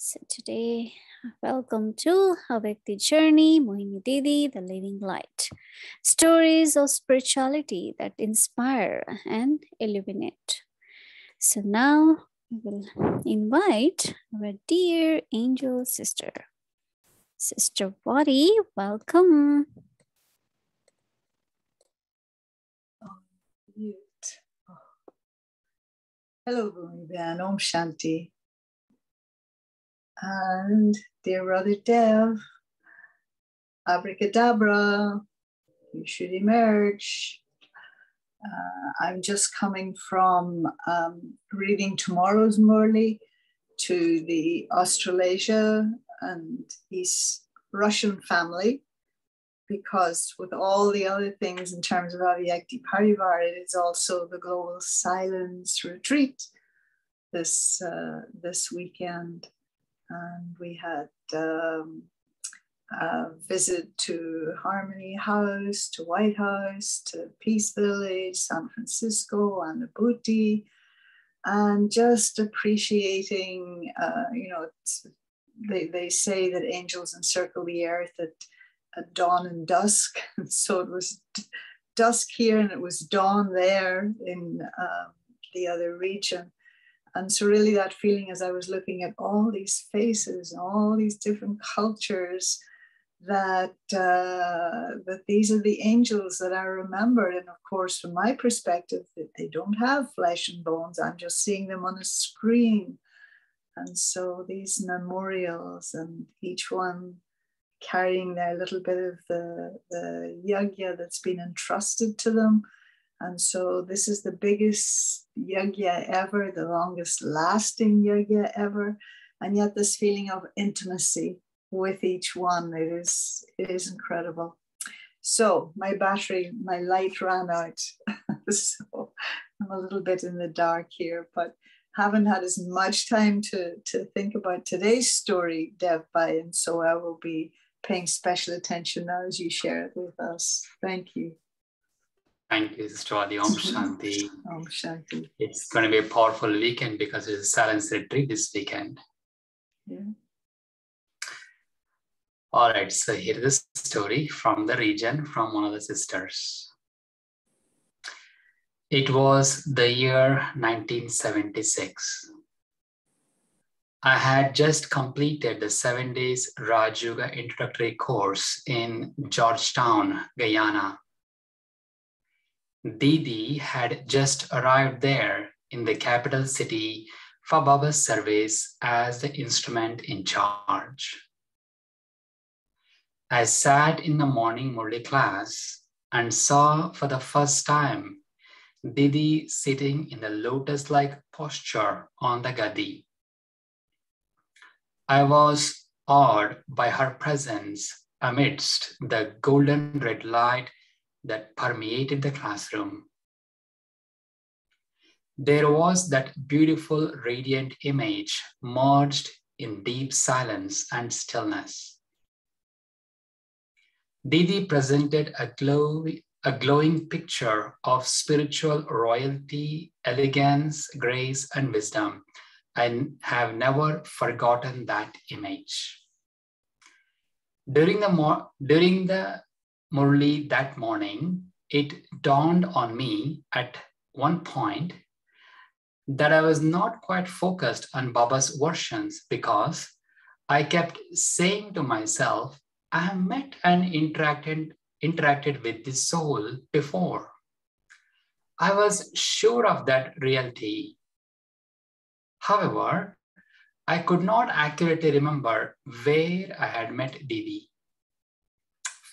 So today, welcome to Awake the Journey, Mohini Didi, the Living Light. Stories of spirituality that inspire and illuminate. So now we will invite our dear angel sister. Sister Wadi, welcome. Hello, Bhumiban. Om Shanti. And dear Brother Dev, abracadabra, you should emerge. I'm just coming from reading tomorrow's Murli to the Australasia and East Russian family, because with all the other things in terms of Avyakti Parivar, it is also the Global Silence Retreat this weekend. And we had a visit to Harmony House, to White House, to Peace Village, San Francisco, and Ubuddi, and just appreciating, they say that angels encircle the earth at dawn and dusk. And so it was dusk here and it was dawn there in the other region. And so really that feeling as I was looking at all these faces and all these different cultures, that these are the angels that are remembered. And of course, from my perspective, that they don't have flesh and bones. I'm just seeing them on a screen. And so these memorials, and each one carrying their little bit of the yagya that's been entrusted to them. And so this is the biggest yagya ever, the longest lasting yagya ever. And yet this feeling of intimacy with each one, it is incredible. So my light ran out. So I'm a little bit in the dark here, but haven't had as much time to think about today's story, Devbai, and so I will be paying special attention now as you share it with us. Thank you. Thank you, Sister Adi. Om Shanti. Om Shanti. It's going to be a powerful weekend because it's a silence retreat this weekend. Yeah. All right, so here is the story from the region from one of the sisters. It was the year 1976. I had just completed the 7 days Raj Yoga introductory course in Georgetown, Guyana. Didi had just arrived there in the capital city for Baba's service as the instrument in charge. I sat in the morning Murli class and saw for the first time Didi sitting in the lotus-like posture on the gadi. I was awed by her presence amidst the golden red light that permeated the classroom. There was that beautiful radiant image merged in deep silence and stillness. Didi presented a glowing picture of spiritual royalty, elegance, grace, and wisdom. I have never forgotten that image. During the Murli that morning, it dawned on me at one point that I was not quite focused on Baba's versions because I kept saying to myself, I have met and interacted with the soul before. I was sure of that reality. However, I could not accurately remember where I had met Didi.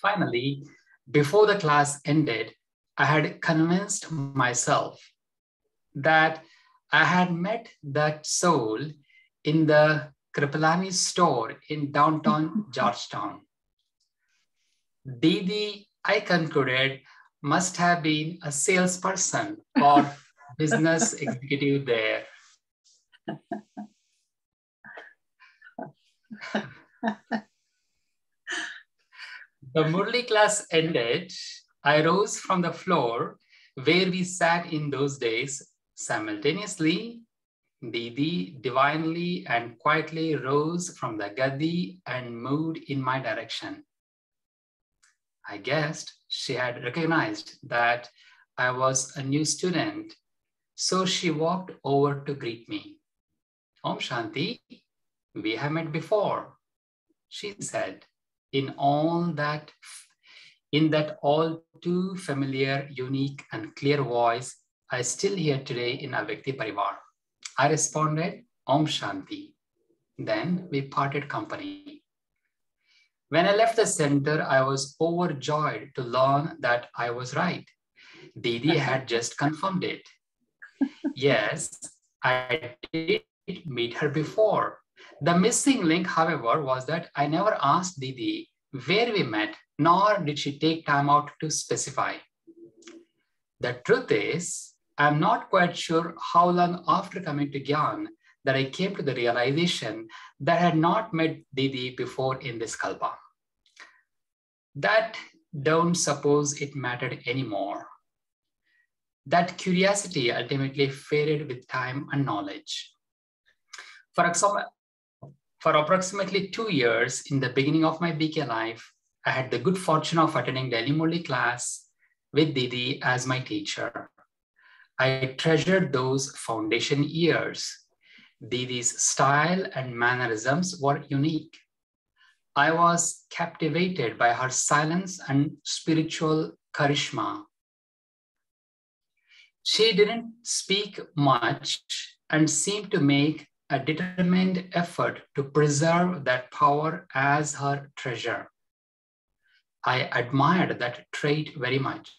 Finally, before the class ended, I had convinced myself that I had met that soul in the Kripalani store in downtown Georgetown. Didi, I concluded, must have been a salesperson or business executive there. The Murli class ended. I rose from the floor where we sat in those days. Simultaneously, Didi divinely and quietly rose from the gadi and moved in my direction. I guessed she had recognized that I was a new student, so she walked over to greet me. Om Shanti, we have met before, she said, in that all too familiar, unique, and clear voice I still hear today in Avyakti Parivar. I responded, Om Shanti. Then we parted company. When I left the center, I was overjoyed to learn that I was right. Didi had just confirmed it. Yes, I did meet her before. The missing link, however, was that I never asked Didi where we met, nor did she take time out to specify. The truth is, I'm not quite sure how long after coming to Gyan that I came to the realization that I had not met Didi before in this kalpa. That don't suppose it mattered anymore. That curiosity ultimately faded with time and knowledge. For approximately 2 years in the beginning of my BK life, I had the good fortune of attending Delhi Murli class with Didi as my teacher. I treasured those foundation years. Didi's style and mannerisms were unique. I was captivated by her silence and spiritual charisma. She didn't speak much and seemed to make a determined effort to preserve that power as her treasure. I admired that trait very much.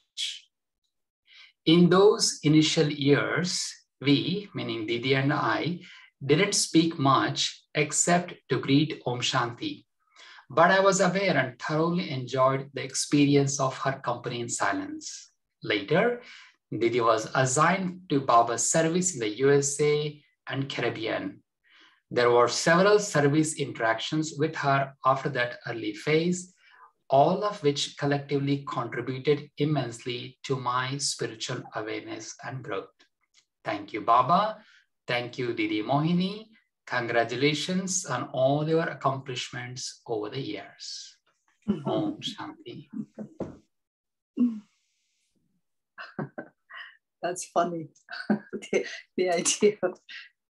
In those initial years, we, meaning Didi and I, didn't speak much except to greet Om Shanti. But I was aware and thoroughly enjoyed the experience of her company in silence. Later, Didi was assigned to Baba's service in the USA and Caribbean. There were several service interactions with her after that early phase, all of which collectively contributed immensely to my spiritual awareness and growth. Thank you, Baba. Thank you, Didi Mohini. Congratulations on all your accomplishments over the years. Om Shanti. That's funny. the idea of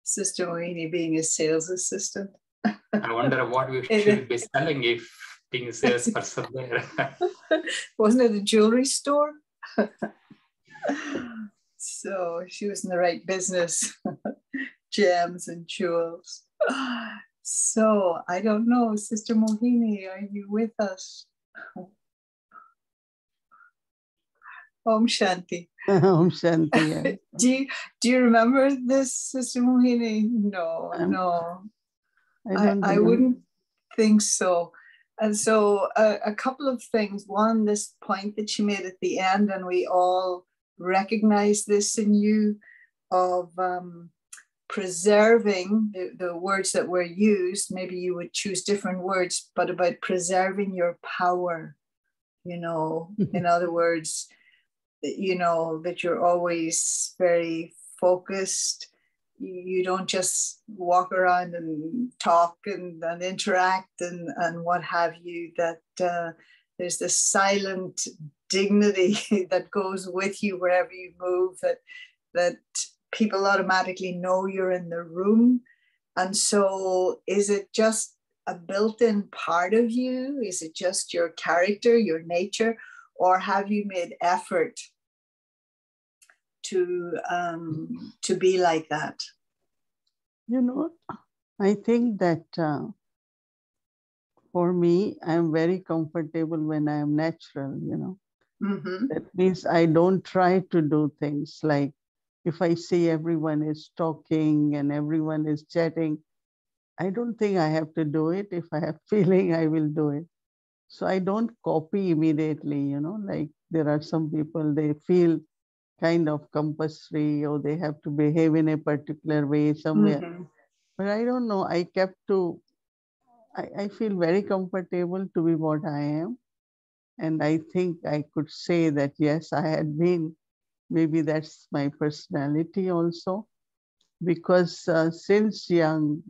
Sister Mohini being a sales assistant. I wonder what we should be selling if being a salesperson there. Wasn't it a jewelry store? So she was in the right business. Gems and jewels. So I don't know, Sister Mohini, are you with us? Om Shanti. Om Shanti. Do you remember this, Sister Mohini? No. I wouldn't think so. And so a couple of things. One, this point that she made at the end, and we all recognize this in you, of preserving the words that were used. Maybe you would choose different words, but about preserving your power, in other words, that you're always very focused. You don't just walk around and talk and interact and what have you, that there's this silent dignity that goes with you wherever you move, that people automatically know you're in the room. And so is it just a built-in part of you? Is it just your character, your nature, or have you made effort to be like that? I think that for me, I'm very comfortable when I am natural, Mm-hmm. That means I don't try to do things like, if I see everyone is talking and everyone is chatting, I don't think I have to do it. If I have feeling, I will do it. So I don't copy immediately, like there are some people, they feel kind of compulsory or they have to behave in a particular way somewhere. Mm-hmm. But I don't know, I feel very comfortable to be what I am. And I think I could say that, yes, I had been, maybe that's my personality also. because since young,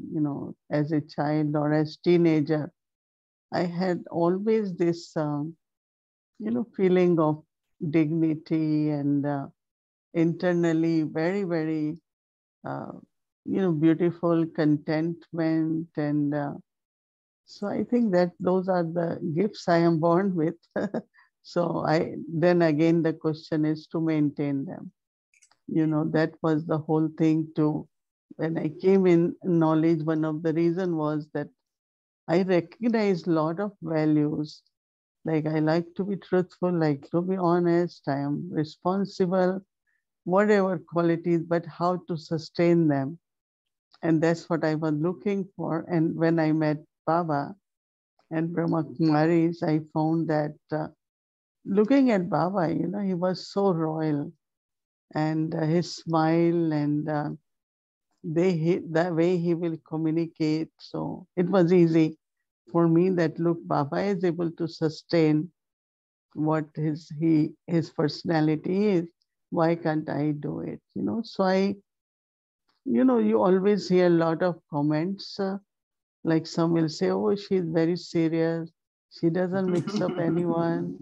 as a child or as teenager, I had always this, feeling of dignity and internally very, very, uh, beautiful contentment. And so I think that those are the gifts I am born with. So then again, the question is to maintain them. That was the whole thing too. When I came in knowledge, one of the reason was that I recognize a lot of values. Like I like to be truthful, like to be honest, I am responsible, whatever qualities, but how to sustain them. And that's what I was looking for. And when I met Baba and Brahma Kumaris, I found that looking at Baba, he was so royal, and his smile and the way he will communicate. So it was easy for me that look, Baba is able to sustain what his personality is. Why can't I do it? So you always hear a lot of comments. Like some will say, "Oh, she's very serious. She doesn't mix up anyone."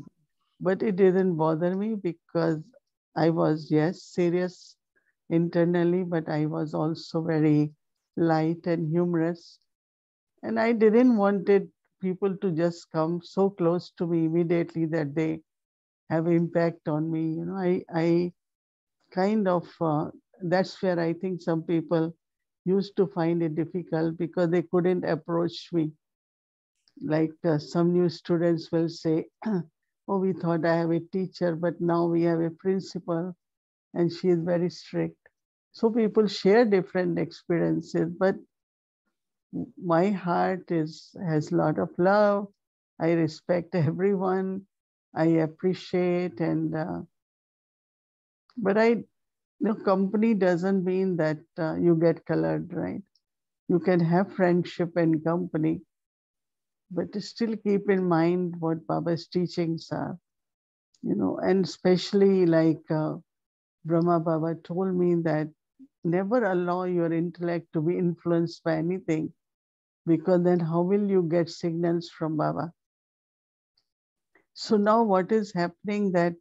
But it didn't bother me because I was, yes, serious internally, but I was also very light and humorous. And I didn't wanted people to just come so close to me immediately that they have impact on me. I kind of, that's where I think some people used to find it difficult because they couldn't approach me. Like some new students will say, oh, we thought I have a teacher, but now we have a principal and she is very strict. So people share different experiences, but my heart has a lot of love. I respect everyone. I appreciate and but company doesn't mean that you get colored, right? You can have friendship and company, but still keep in mind what Baba's teachings are, and especially like Brahma Baba told me that never allow your intellect to be influenced by anything, because then how will you get signals from Baba? So now what is happening that,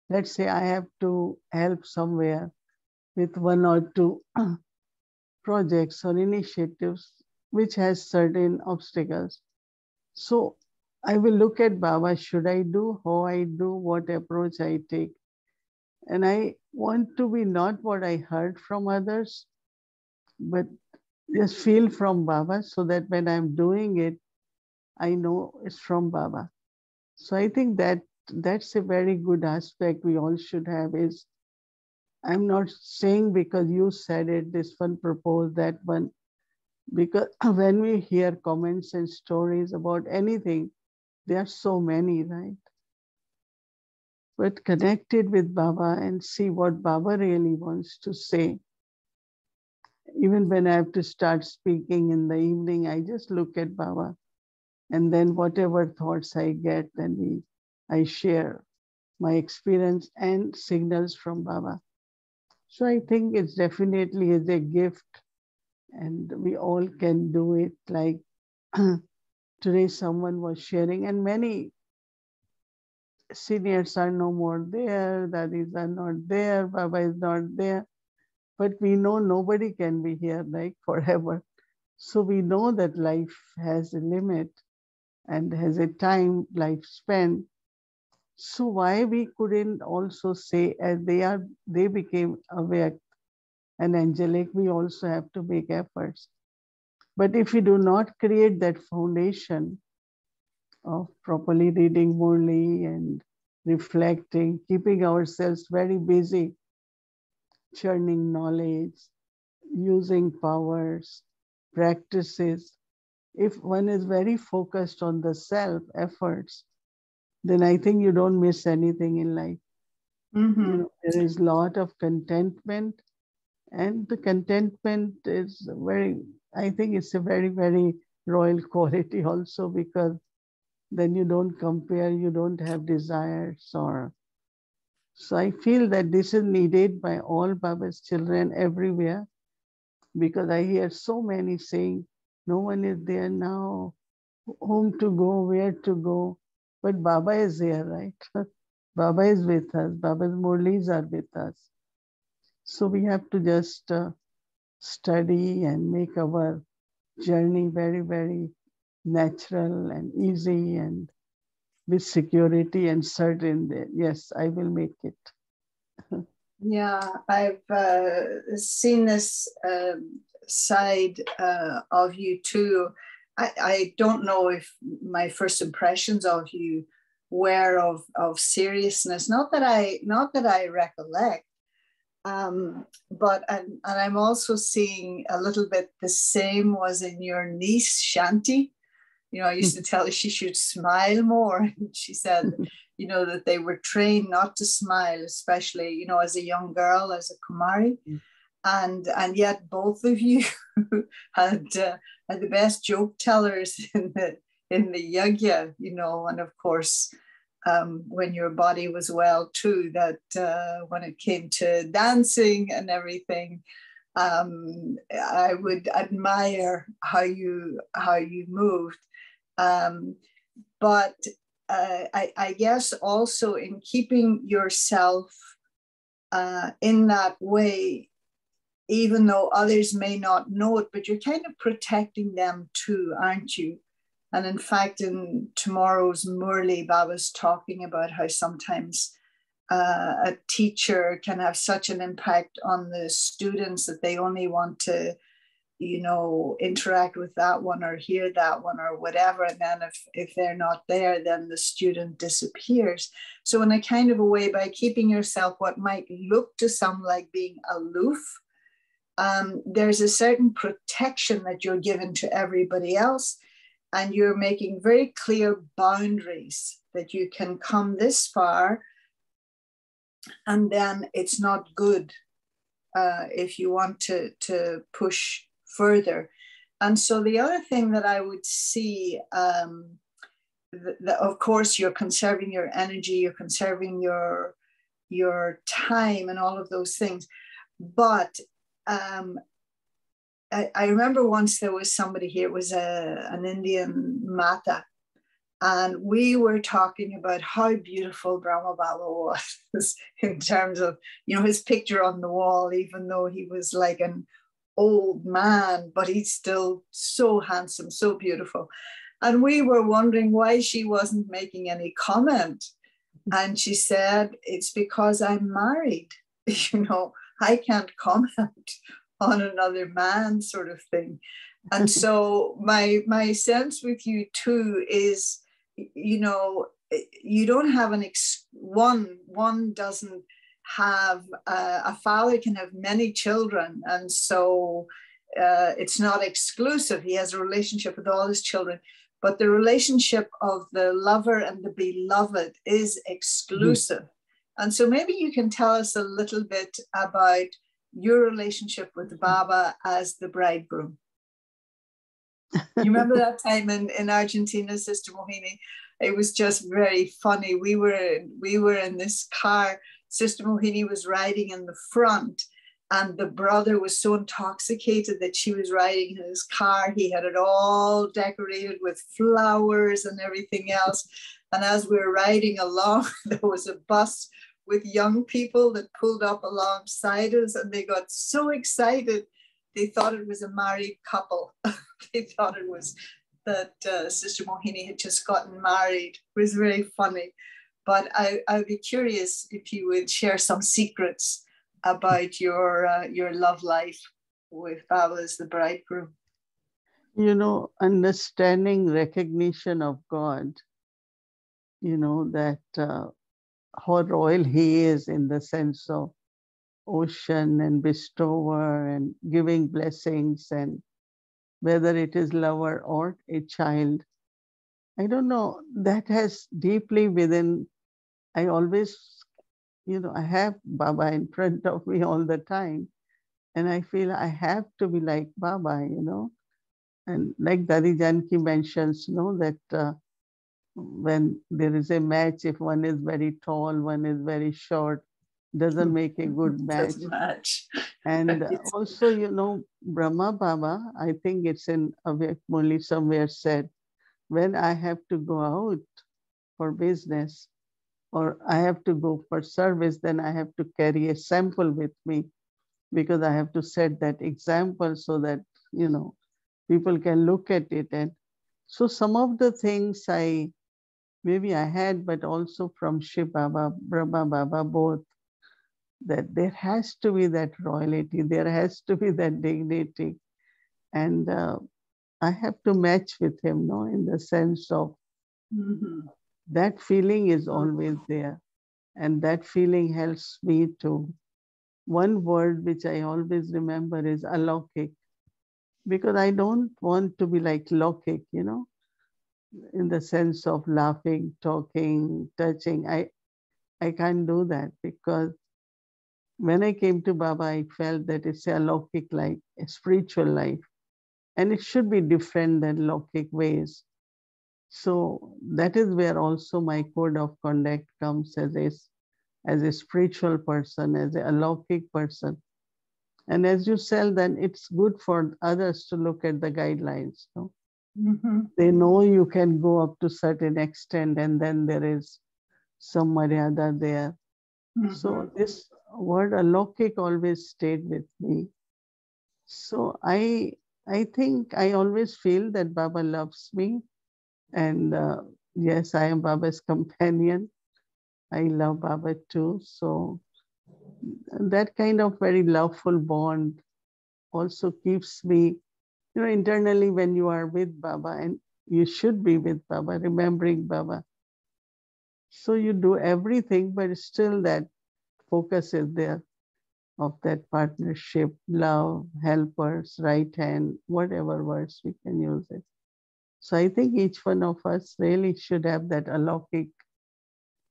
let's say I have to help somewhere with one or two projects or initiatives which has certain obstacles. So I will look at Baba, should I do, how I do, what approach I take. And I want to be not what I heard from others, but just feel from Baba so that when I'm doing it, I know it's from Baba. So I think that that's a very good aspect we all should have is, I'm not saying because you said it, this one proposed, that one, because when we hear comments and stories about anything, there are so many, right? But connected with Baba and see what Baba really wants to say. Even when I have to start speaking in the evening, I just look at Baba, and then whatever thoughts I get, then I share my experience and signals from Baba. So I think it's definitely is a gift, and we all can do it. Like today, someone was sharing, and many seniors are no more there, daddies are not there, Baba is not there. But we know nobody can be here like forever. So we know that life has a limit and has a time lifespan. So why we couldn't also say, as they became aware and angelic, we also have to make efforts. But if we do not create that foundation of properly reading Murli and reflecting, keeping ourselves very busy, churning knowledge, using powers, practices, if one is very focused on the self efforts, then I think you don't miss anything in life. Mm-hmm. There is a lot of contentment, and the contentment is I think it's a very, very royal quality also, because then you don't compare, you don't have desires. Or so I feel that this is needed by all Baba's children everywhere, because I hear so many saying, no one is there now, whom to go, where to go. But Baba is here, right? Baba is with us. Baba's Murlis are with us. So we have to just study and make our journey very, very natural and easy and with security and certain that, yes, I will make it. Yeah, I've seen this side of you too. I don't know if my first impressions of you were of seriousness. Not that I recollect, but and I'm also seeing a little bit the same was in your niece Shanti. You know, I used to tell her she should smile more. And she said, you know, that they were trained not to smile, especially, you know, as a young girl, as a Kumari. And yet both of you had the best joke tellers in the yagya, you know, and of course, when your body was well too, that when it came to dancing and everything, I would admire how you moved. But I guess also in keeping yourself in that way, even though others may not know it, but you're kind of protecting them too, aren't you? And in fact, in tomorrow's Murli, Baba's talking about how sometimes a teacher can have such an impact on the students that they only want to, you know, interact with that one or hear that one or whatever. And then if they're not there, then the student disappears. So in a kind of a way, by keeping yourself what might look to some like being aloof, there's a certain protection that you're given to everybody else. And you're making very clear boundaries that you can come this far and then it's not good if you want to push further. And so the other thing that I would see, of course, you're conserving your energy, you're conserving your time and all of those things. But I remember once there was somebody here, it was an Indian Mata, and we were talking about how beautiful Brahma Baba was in terms of, you know, his picture on the wall, even though he was like an old man, but he's still so handsome, so beautiful. And we were wondering why she wasn't making any comment. And she said, it's because I'm married. You know, I can't comment on another man, sort of thing. And so my sense with you too is, you know, you don't have one doesn't have a father can have many children, and so it's not exclusive. He has a relationship with all his children, but the relationship of the lover and the beloved is exclusive. Mm-hmm. And so maybe you can tell us a little bit about your relationship with Baba as the bridegroom. You remember that time in Argentina, Sister Mohini? It was just very funny. We were in this car. Sister Mohini was riding in the front, and the brother was so intoxicated that she was riding in his car. He had it all decorated with flowers and everything else. And as we were riding along, there was a bus with young people that pulled up alongside us, and they got so excited. They thought it was a married couple. They thought it was that Sister Mohini had just gotten married. It was very funny. But I'd be curious if you would share some secrets about your love life with Baba as the bridegroom. You know, understanding, recognition of God, you know, that how royal he is in the sense of ocean and bestower and giving blessings, and whether it is lover or a child. I don't know, that has deeply within, I always, you know, I have Baba in front of me all the time, and I feel I have to be like Baba, you know. And like Dadi Janki mentions, you know, that when there is a match, if one is very tall, one is very short, doesn't make a good match. Doesn't match. And Right. also, Brahma Baba, I think it's in Avyak somewhere said, when I have to go out for business or I have to go for service, then I have to carry a sample with me because I have to set that example so that, people can look at it. And so some of the things maybe I had, but also from Shiv Baba, Brahma Baba, both, that there has to be that royalty, there has to be that dignity. And I have to match with him, no, in the sense of that feeling is always there. And that feeling helps me to, one word which I always remember is alaukik, because I don't want to be like laukik, in the sense of laughing, talking, touching. I can't do that because when I came to Baba, I felt that it's a alaukik life, a spiritual life, and it should be different than laukic ways. So that is where also my code of conduct comes as a spiritual person, as a alaukic person. And as you said, then it's good for others to look at the guidelines. No? They know you can go up to certain extent, and then there is some maryada there. So this word alaukic always stayed with me. So I think I always feel that Baba loves me, and yes, I am Baba's companion. I love Baba too. So that kind of very loveful bond also keeps me, internally when you are with Baba, and you should be with Baba, remembering Baba. So you do everything, but still that focus is there of that partnership, love, helpers, right hand, whatever words we can use it. So I think each one of us really should have that alaukic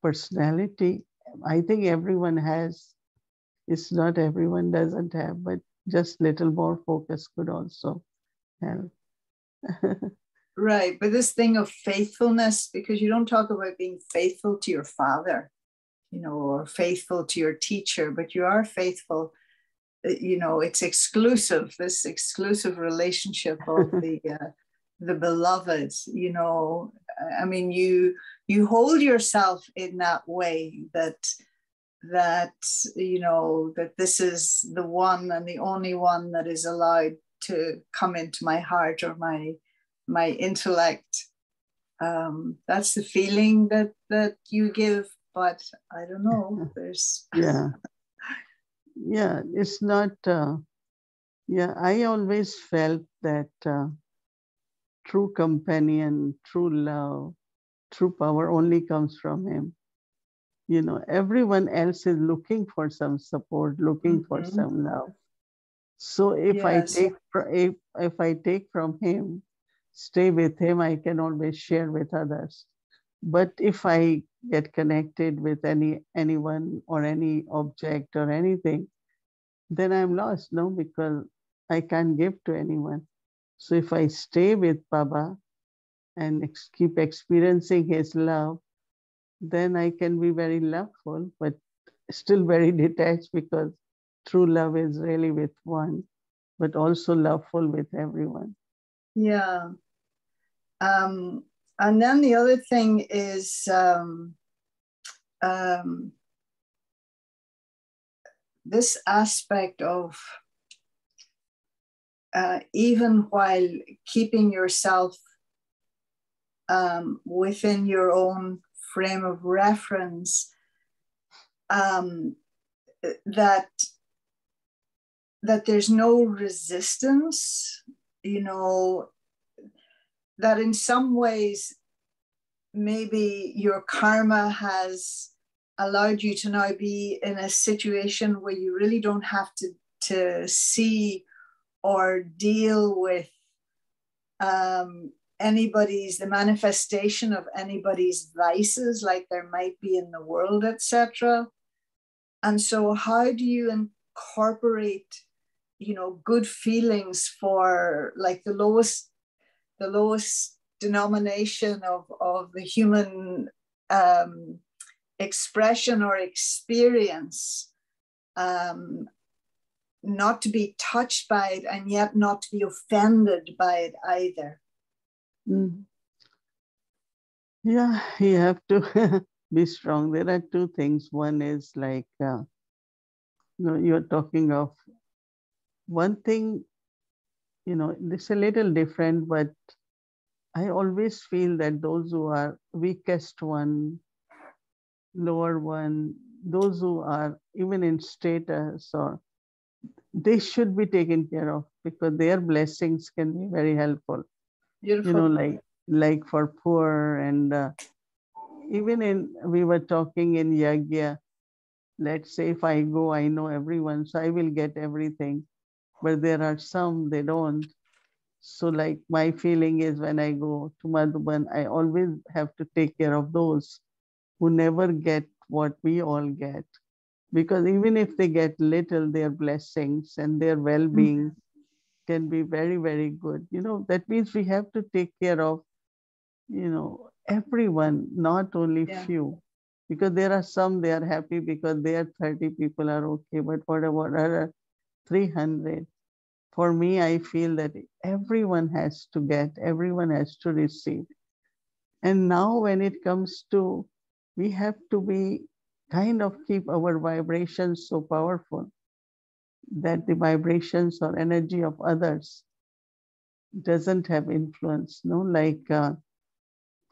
personality. I think everyone has. It's not everyone doesn't have, but just little more focus could also help. Right. But this thing of faithfulness, because you don't talk about being faithful to your father, or faithful to your teacher, but you are faithful. It's exclusive, this exclusive relationship of the beloved. I mean, you hold yourself in that way that that this is the one and the only one that is allowed to come into my heart or my intellect. That's the feeling that you give, but I don't know. There's yeah, it's not. I always felt that true companion, true love, true power only comes from him. Everyone else is looking for some support, looking for some love. So if I take if I take from him, stay with him, I can always share with others. But if I get connected with anyone or any object or anything, then I'm lost, no, because I can't give to anyone. So if I stay with Baba and keep experiencing his love, then I can be very loveful, but still very detached, because true love is really with one, but also loveful with everyone. Yeah. And then the other thing is this aspect of even while keeping yourself within your own frame of reference, that there's no resistance, that in some ways maybe your karma has allowed you to now be in a situation where you really don't have to see or deal with the manifestation of anybody's vices, like there might be in the world, etc. And so how do you incorporate good feelings for like the lowest denomination of the human expression or experience, not to be touched by it and yet not to be offended by it either. Mm. Yeah, you have to be strong. There are two things. One is like, you're talking of one thing, it's a little different, but I always feel that those who are weakest one, lower one, those who are even in status, or they should be taken care of because their blessings can be very helpful. Beautiful. Like for poor, and even we were talking in Yagya, let's say if I go, I know everyone, so I will get everything. But there are some, they don't. So like my feeling is when I go to Madhuban, I always have to take care of those who never get what we all get. Because even if they get little, their blessings and their well-being can be very, very good. That means we have to take care of, everyone, not only few. Because there are some, they are happy because their 30 people are okay, but what about other 300? For me, I feel that everyone has to get, everyone has to receive. And now when it comes to, we have to be kind of keep our vibrations so powerful that the vibrations or energy of others doesn't have influence. No, like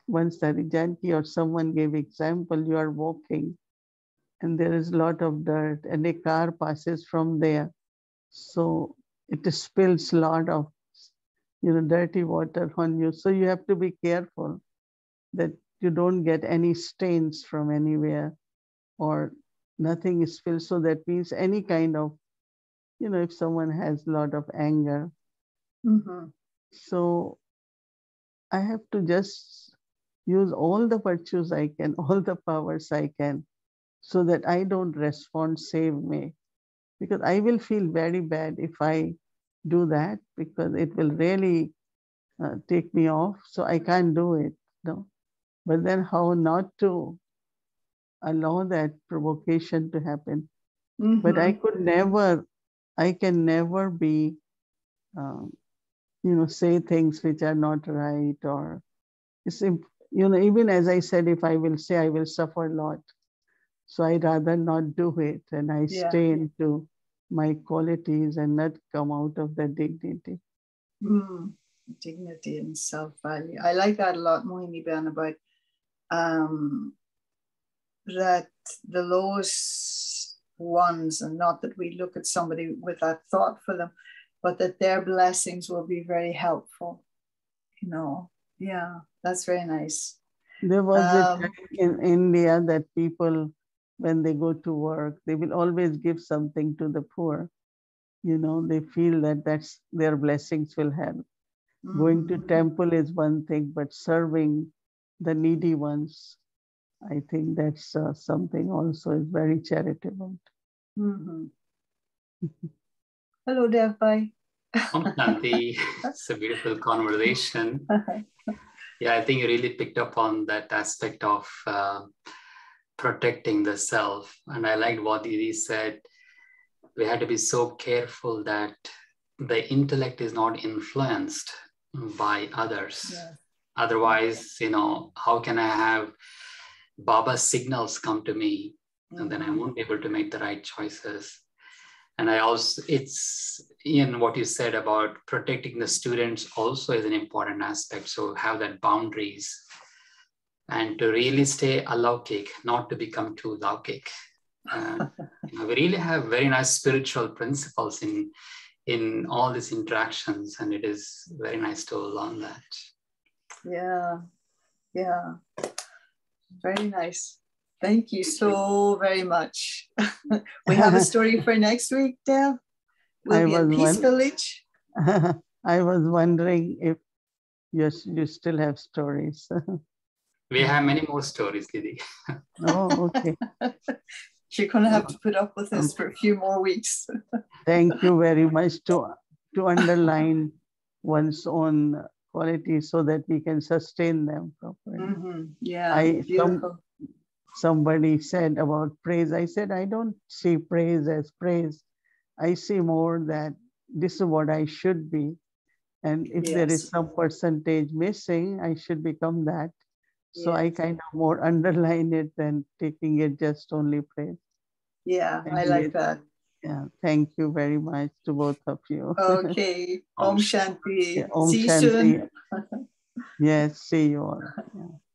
once Janki or someone gave example, you are walking and there is a lot of dirt and a car passes from there. So it spills a lot of dirty water on you. So you have to be careful that you don't get any stains from anywhere or nothing is spilled. So that means any kind of, if someone has a lot of anger. So I have to just use all the virtues I can, all the powers I can, so that I don't respond, save me. Because I will feel very bad if I do that, because it will really take me off. So I can't do it. No. But then how not to allow that provocation to happen? But I can never be, say things which are not right, or even as I said, if I will say, I will suffer a lot. So I rather not do it, and I stay into my qualities and not come out of that dignity. Dignity and self-value. I like that a lot, Mohini Ben, about that the lowest ones, and not that we look at somebody with that thought for them, but that their blessings will be very helpful. Yeah, that's very nice. There was a time in India that people, when they go to work, they will always give something to the poor. They feel that that's their blessings will help. Going to temple is one thing, but serving the needy ones, I think that's something also is very charitable. Hello, Dev Bhai. Shanti, it's a beautiful conversation. Yeah, I think you really picked up on that aspect of protecting the self. And I liked what Didi said. We had to be so careful that the intellect is not influenced by others. Otherwise, how can I have Baba's signals come to me? And then I won't be able to make the right choices. And it's in what you said about protecting the students also is an important aspect. So have that boundaries and to really stay alaukik, not to become too laukik. We really have very nice spiritual principles in all these interactions, and it is very nice to learn that. Yeah, very nice. Thank you so very much. We have a story for next week, Dev. We'll be in Peace Village. I was wondering if you still have stories. We have many more stories, Didi. Oh, okay. You're going to have to put up with this for a few more weeks. Thank you very much to underline one's own qualities so that we can sustain them properly. Yeah, beautiful. somebody said about praise. I said, I don't see praise as praise. I see more that this is what I should be. And if there is Yes. some percentage missing, I should become that. So I Yes. kind of more underline it than taking it just only praise. Yeah, I Anyway, like that. yeah, thank you very much to both of you. Okay. Om Om Shanti. Yeah, Shanti. Om See you soon. Shanti. Yes, see you all. Yeah.